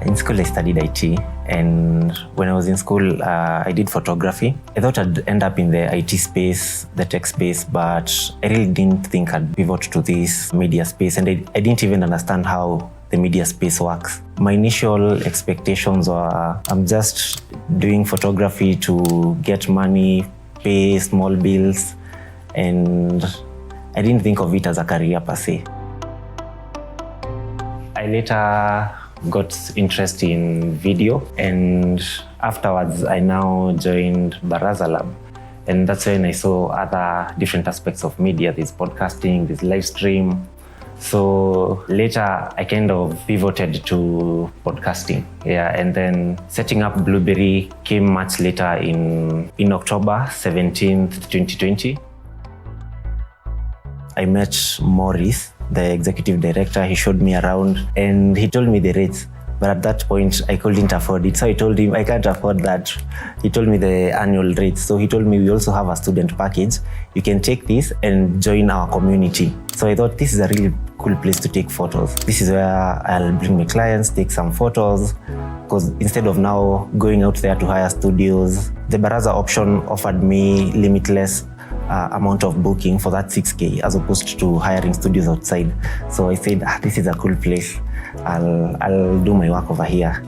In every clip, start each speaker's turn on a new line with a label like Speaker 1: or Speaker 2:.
Speaker 1: In school, I studied IT, and when I was in school, I did photography. I thought I'd end up in the IT space, the tech space, but I really didn't think I'd pivot to this media space, and I didn't even understand how the media space works. My initial expectations were, I'm just doing photography to get money, pay small bills, and I didn't think of it as a career per se. I later got interest in video, and afterwards I now joined Baraza Lab, and that's when I saw other different aspects of media. There's podcasting, there's live stream. So later I kind of pivoted to podcasting, and then setting up Blueberry came much later in October 17th, 2020. I met Maurice, the executive director. He showed me around and he told me the rates. But at that point, I couldn't afford it. So I told him, I can't afford that. He told me the annual rates. So he told me, we also have a student package. You can take this and join our community. So I thought, this is a really cool place to take photos. This is where I'll bring my clients, take some photos. Because instead of now going out there to hire studios, the Baraza option offered me limitless amount of booking for that 6K as opposed to hiring studios outside. So I said, this is a cool place. I'll do my work over here.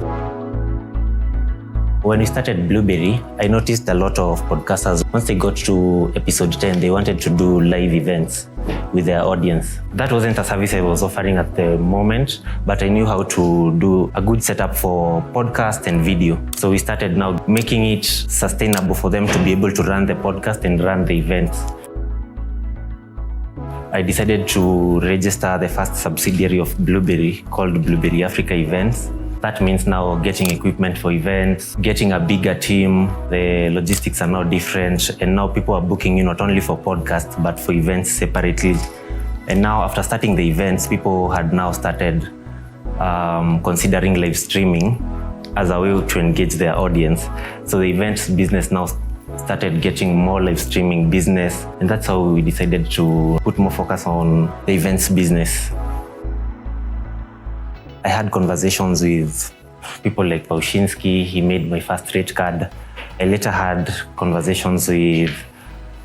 Speaker 1: When we started Blueberry, I noticed a lot of podcasters, once they got to episode 10, they wanted to do live events with their audience. That wasn't a service I was offering at the moment, but I knew how to do a good setup for podcast and video. So we started now making it sustainable for them to be able to run the podcast and run the events. I decided to register the first subsidiary of Blueberry called Blueberry Africa Events. That means now getting equipment for events, getting a bigger team. The logistics are now different, and now people are booking you not only for podcasts but for events separately. And now after starting the events, people had now started considering live streaming as a way to engage their audience. So the events business now started getting more live streaming business, and that's how we decided to put more focus on the events business. I had conversations with people like Paushinsky. He made my first rate card. I later had conversations with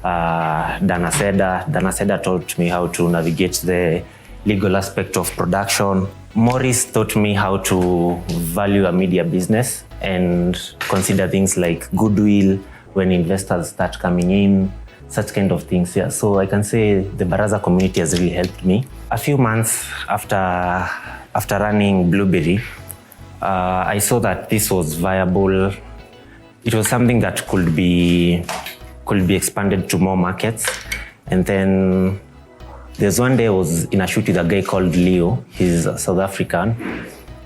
Speaker 1: Dana Seda. Dana Seda taught me how to navigate the legal aspect of production. Maurice taught me how to value a media business and consider things like goodwill when investors start coming in, such kind of things. Yeah. So I can say the Baraza community has really helped me. A few months after running Blueberry, I saw that this was viable. It was something that could be expanded to more markets. And then there's one day I was in a shoot with a guy called Leo. He's South African.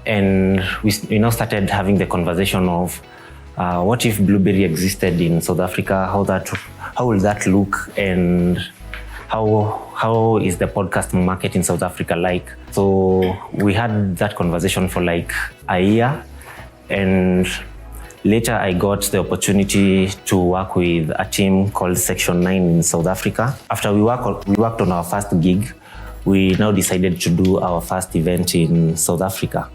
Speaker 1: And we now started having the conversation of what if Blueberry existed in South Africa? How will that look? And how is the podcast market in South Africa like? So we had that conversation for like a year, and later I got the opportunity to work with a team called Section 9 in South Africa. After we worked on our first gig, we now decided to do our first event in South Africa.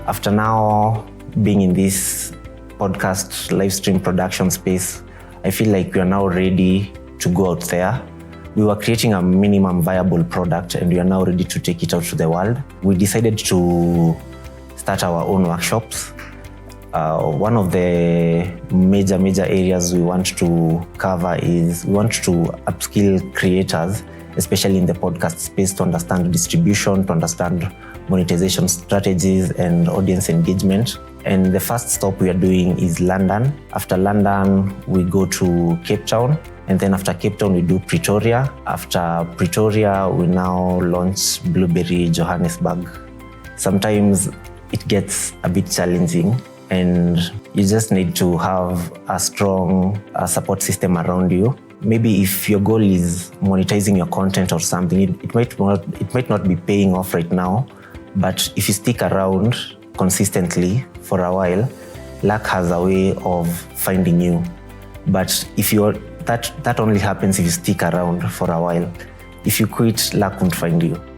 Speaker 1: After now being in this podcast live stream production space, I feel like we are now ready to go out there. We were creating a minimum viable product, and we are now ready to take it out to the world. We decided to start our own workshops. One of the major areas we want to cover is we want to upskill creators, especially in the podcast space, to understand distribution, to understand monetization strategies and audience engagement. And the first stop we are doing is London. After London, we go to Cape Town. And then after Cape Town, we do Pretoria. After Pretoria, we now launch Blueberry Johannesburg. Sometimes it gets a bit challenging, and you just need to have a strong support system around you. Maybe if your goal is monetizing your content or something, it might not be paying off right now. But if you stick around consistently for a while, luck has a way of finding you. But if that only happens if you stick around for a while. If you quit, luck won't find you.